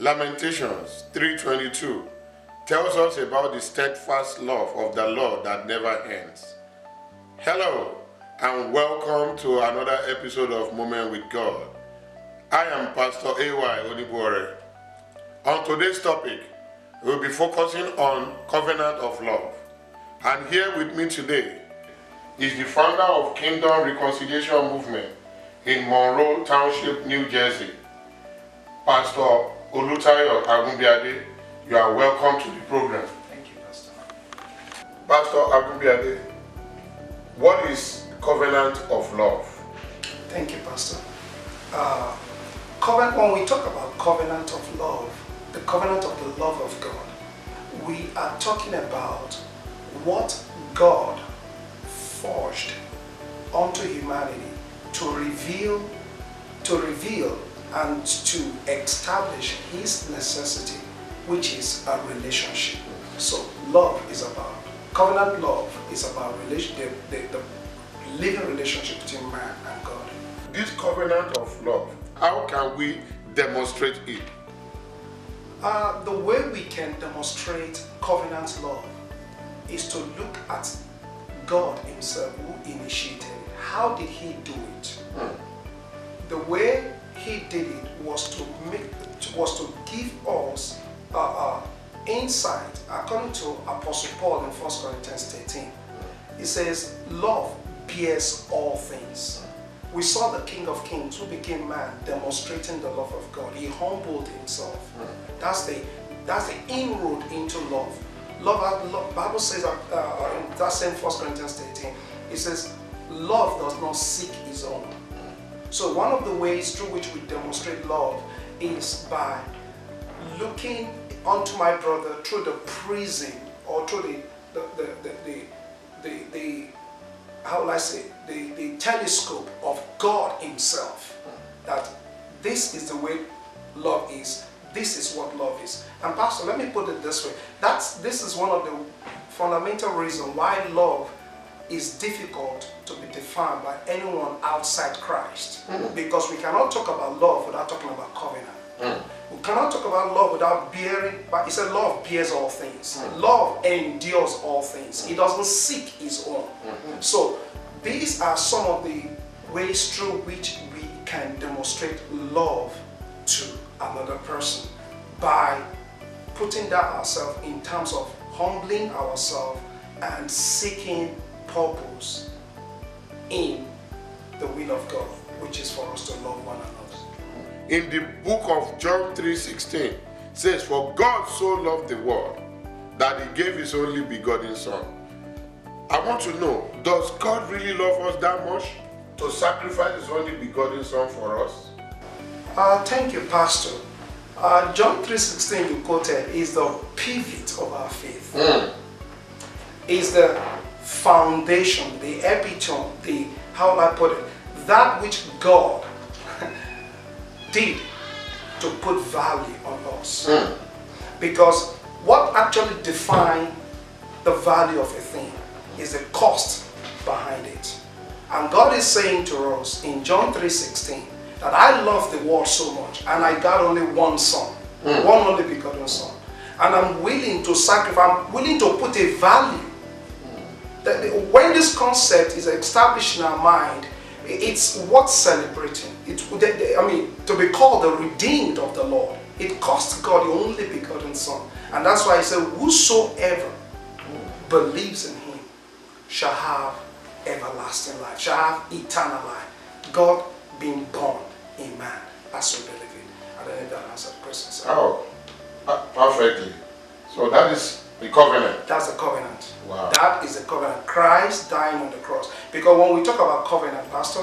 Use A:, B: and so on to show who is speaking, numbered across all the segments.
A: Lamentations 3:22 tells us about the steadfast love of the Lord that never ends. Hello and welcome to another episode of Moment with God. I am Pastor Onibuore. On today's topic, we'll be focusing on covenant of love. And here with me today is the founder of Kingdom Reconciliation Movement in Monroe Township, New Jersey, Pastor Onibuore. You are welcome to the program.
B: Thank you, Pastor.
A: Pastor Onibuore, what is covenant of love?
B: Thank you, Pastor. When we talk about covenant of love, the covenant of the love of God, we are talking about what God forged onto humanity to reveal and to establish His necessity, which is a relationship. So love is about, covenant love is about the living relationship between man and God.
A: This covenant of love, how can we demonstrate it?
B: The way we can demonstrate covenant love is to look at God Himself who initiated it. How did He do it? The way He did it was to give us insight. According to Apostle Paul in 1 Corinthians 13, he says, "Love bears all things." We saw the King of Kings who became man demonstrating the love of God. He humbled himself. That's the inroad into love. Love, Bible says in that same 1 Corinthians 13, it says, love does not seek its own. So one of the ways through which we demonstrate love is by looking onto my brother through the prism or through the telescope of God Himself. That this is the way love is. This is what love is. And Pastor, let me put it this way. This is one of the fundamental reasons why love is difficult to be defined by anyone outside Christ. Because we cannot talk about love without talking about covenant. We cannot talk about love without bearing, but he said love bears all things. Love endures all things. It doesn't seek its own. So these are some of the ways through which we can demonstrate love to another person, by putting that ourselves in terms of humbling ourselves and seeking purpose in the will of God, which is for us to love one another.
A: In the book of John 3:16 says, "For God so loved the world that He gave His only begotten Son." I want to know, does God really love us that much to sacrifice His only begotten Son for us?
B: Thank you, Pastor. John 3:16 you quoted is the pivot of our faith. Is the foundation, the epitome, how will I put it? That which God did to put value on us. Because what actually defines the value of a thing is the cost behind it. And God is saying to us in John 3:16 that I love the world so much and I got only one son, one only begotten son. And I'm willing to sacrifice, I'm willing to put a value. When this concept is established in our mind, it's worth celebrating. To be called the redeemed of the Lord, it cost God the only begotten Son. And that's why He said, whosoever believes in Him shall have everlasting life, shall have eternal life. God being born in man, as we believe it. I don't know if that answers the question.
A: Oh, perfectly. So that is the covenant.
B: That's the covenant.
A: Wow.
B: That is the covenant. Christ dying on the cross. Because when we talk about covenant, Pastor,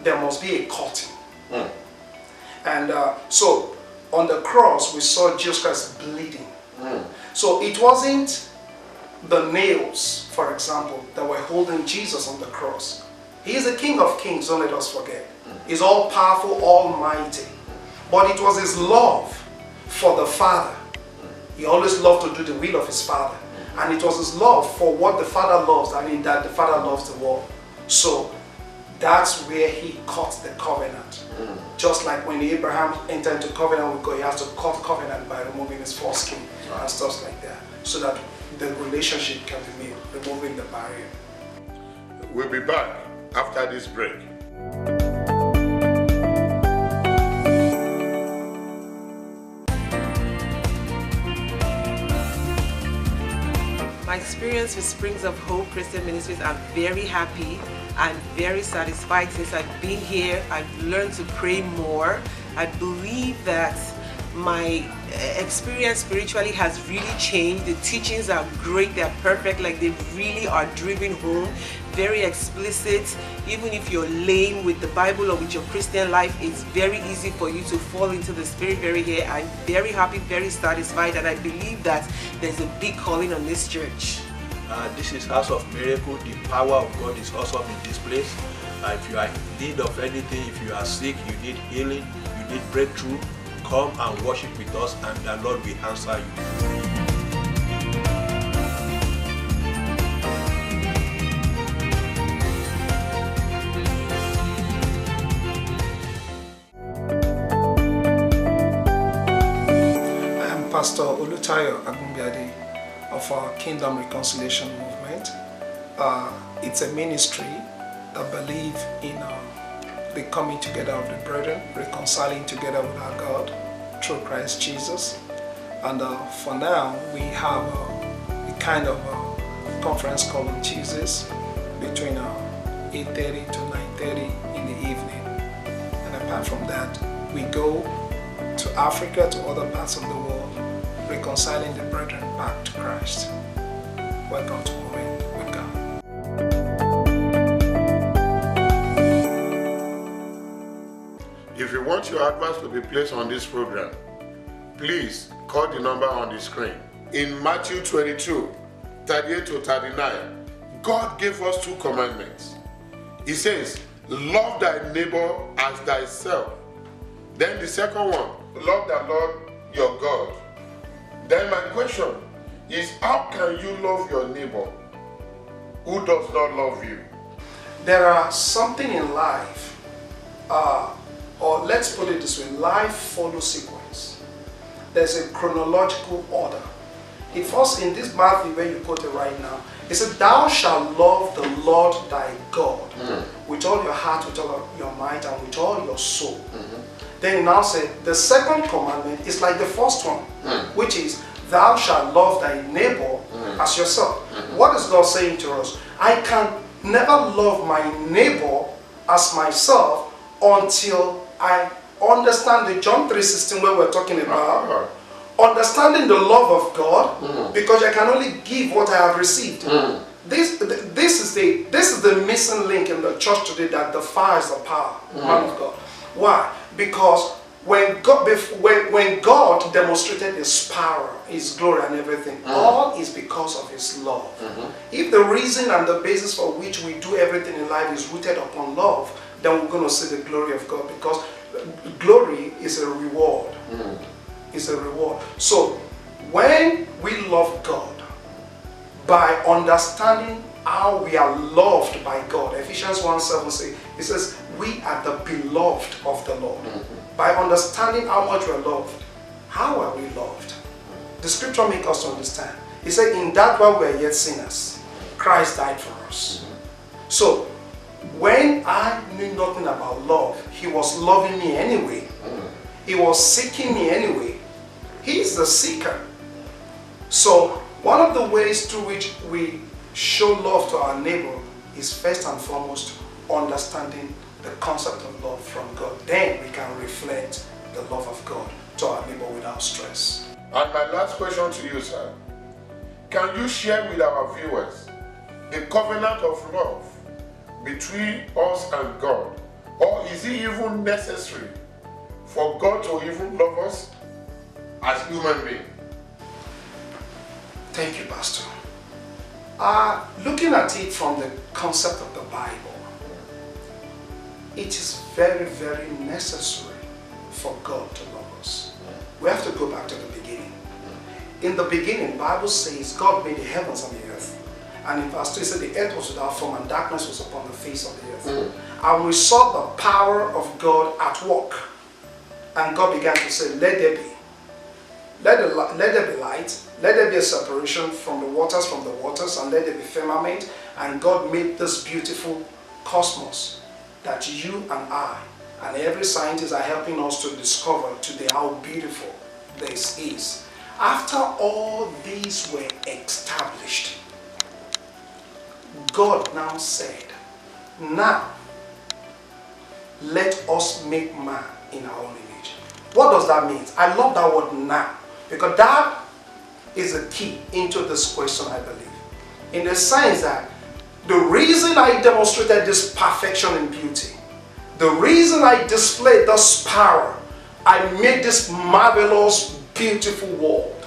B: there must be a cutting. And so on the cross, we saw Jesus Christ bleeding. So it wasn't the nails, for example, that were holding Jesus on the cross. He is the King of Kings, don't let us forget. He's all powerful, almighty. But it was His love for the Father. He always loved to do the will of His Father. And it was His love for what the Father loves, that the Father loves the world. So That's where he cut the covenant. Just like when Abraham entered into covenant with God, he has to cut covenant by removing his foreskin and stuff like that, so that the relationship can be made, removing the barrier.
A: We'll be back after this break.
C: My experience with Springs of Hope Christian Ministries, I'm very happy. I'm very satisfied since I've been here. I've learned to pray more. I believe that my experience spiritually has really changed. The teachings are great, they're perfect, like they really are driven home, very explicit. Even if you're lame with the Bible or with your Christian life, it's very easy for you to fall into the spirit very here. I'm very happy, very satisfied, and I believe that there's a big calling on this church.
D: This is House of Miracle. The power of God is awesome in this place. If you are in need of anything, if you are sick, you need healing, you need breakthrough, come and worship with us and the Lord will answer you.
B: I am Pastor Olutayo Agumbiade of our Kingdom Reconciliation Movement. It's a ministry that believes in the coming together of the brethren, reconciling together with our God through Christ Jesus. And for now, we have a kind of conference call on Tuesdays between 8:30 to 9:30 in the evening. And apart from that, we go to Africa, to other parts of the world, reconciling the brethren back to Christ. Welcome to Moment with God.
A: If you want your adverts to be placed on this program, please call the number on the screen. In Matthew 22, 38 to 39, God gave us two commandments. He says, love thy neighbor as thyself. Then the second one, love the Lord your God. Then my question is, how can you love your neighbor who does not love you?
B: There are something in life, or let's put it this way, life follows sequence. There's a chronological order. It first, in this Matthew where you quote it right now, it said, thou shalt love the Lord thy God with all your heart, with all your might, and with all your soul. Then he now said, the second commandment is like the first one, which is, thou shalt love thy neighbor as yourself. What is God saying to us? I can never love my neighbor as myself until I understand the John 3:16 where we're talking about. Understanding the love of God, because I can only give what I have received. This is the missing link in the church today that defies the power, man of God. Why? Because when God demonstrated His power, His glory and everything, all is because of His love. If the reason and the basis for which we do everything in life is rooted upon love, then we're going to see the glory of God, because glory is a reward. Is a reward. So when we love God by understanding how we are loved by God, Ephesians 1:7 says we are the beloved of the Lord. By understanding how much we're loved, how are we loved? The scripture makes us understand. It said, in that while we're yet sinners, Christ died for us. So when I knew nothing about love, He was loving me anyway. He was seeking me anyway. He's the seeker. So one of the ways through which we show love to our neighbor is first and foremost understanding the concept of love from God. Then we can reflect the love of God to our neighbor without stress.
A: And my last question to you, sir. Can you share with our viewers the covenant of love between us and God? Or is it even necessary for God to even love us as human beings?
B: Thank you, Pastor. Looking at it from the concept of the Bible, it is very, very necessary for God to love us. We have to go back to the beginning. In the beginning, the Bible says God made the heavens and the earth. And in verse 2 it said the earth was without form and darkness was upon the face of the earth. And we saw the power of God at work. And God began to say, let there be. Let there be light. Let there be a separation from the waters, and let there be firmament. And God made this beautiful cosmos that you and I and every scientist are helping us to discover today how beautiful this is. After all these were established, God now said, now let us make man in our own image. What does that mean? I love that word now, because that is a key into this question, I believe. In the sense that the reason I demonstrated this perfection and beauty, the reason I displayed this power, I made this marvelous, beautiful world,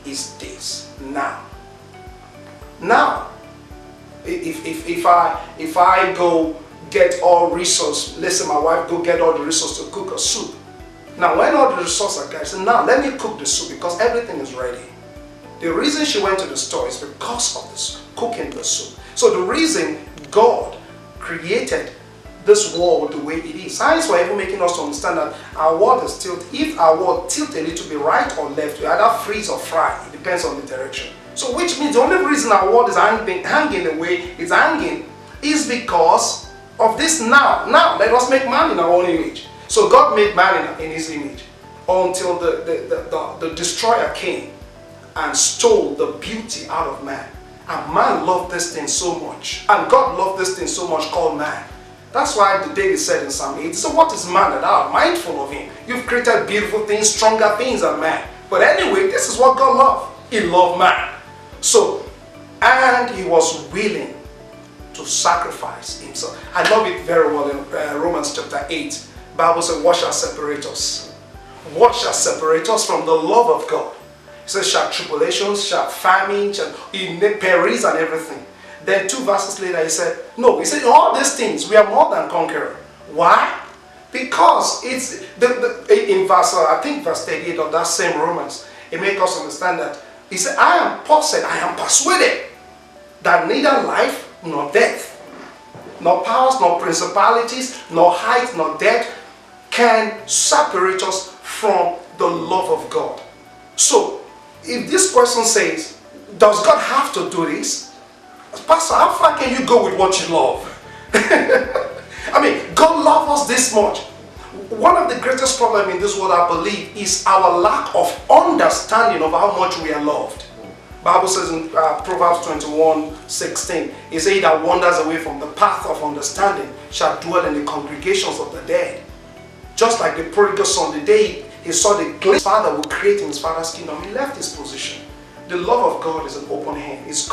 B: is this now. Now, if I go get all resources, let's say my wife go get all the resources to cook a soup. Now when all the resources are gathered, now let me cook the soup because everything is ready. The reason she went to the store is because of this, cooking the soup. So the reason God created this world the way it is. Science were even making us to understand that our world is tilted. If our world tilts a little bit right or left, we either freeze or fry. It depends on the direction. So which means the only reason our world is hanging the way it's hanging is because of this now. Now, let us make man in our own image. So God made man in his image until the destroyer came and stole the beauty out of man. And man loved this thing so much. And God loved this thing so much called man. That's why David said in Psalm 8, so what is man that thou art mindful of him? You've created beautiful things, stronger things than man. But anyway, this is what God loved. He loved man. So, and he was willing to sacrifice himself. I love it very well in Romans chapter 8. Bible says, what shall separate us? What shall separate us from the love of God? It says, shall tribulations, shall famine, shall perils and everything. Then 2 verses later he said, no, he said, all these things, we are more than conqueror. Why? Because it's, in verse, I think verse 38 of that same Romans, it makes us understand that, he said, Paul said, I am persuaded that neither life nor death, nor powers, nor principalities, nor height, nor depth can separate us from the love of God. So, if this question says, does God have to do this? Pastor, how far can you go with what you love? I mean, God loves us this much. One of the greatest problems in this world, I believe, is our lack of understanding of how much we are loved. Bible says in Proverbs 21:16, it says, he that wanders away from the path of understanding shall dwell in the congregations of the dead. Just like the prodigal son, the day he saw the his father would create in his father's kingdom, he left his position. The love of God is an open hand. It's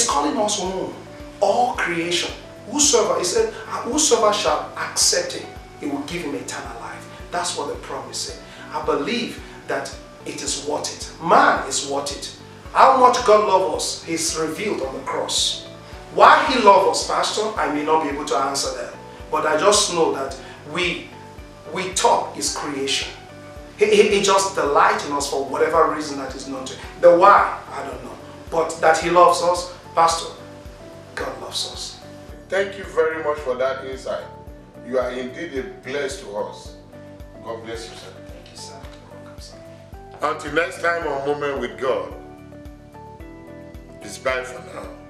B: calling us home. All creation. Whosoever, he said, whosoever shall accept him, he will give him eternal life. That's what the promise said. I believe that it is worth it. Man is worth it. How much God loves us is revealed on the cross. Why he loves us, Pastor, I may not be able to answer that. But I just know that we talk is creation. He just delights in us for whatever reason that is known to him. The why, I don't know. But that he loves us, Pastor, God loves us.
A: Thank you very much for that insight. You are indeed a blessing to us. God bless you, sir.
B: Thank you, sir. Welcome, sir.
A: Until next time on Moment with God, it's bye for now.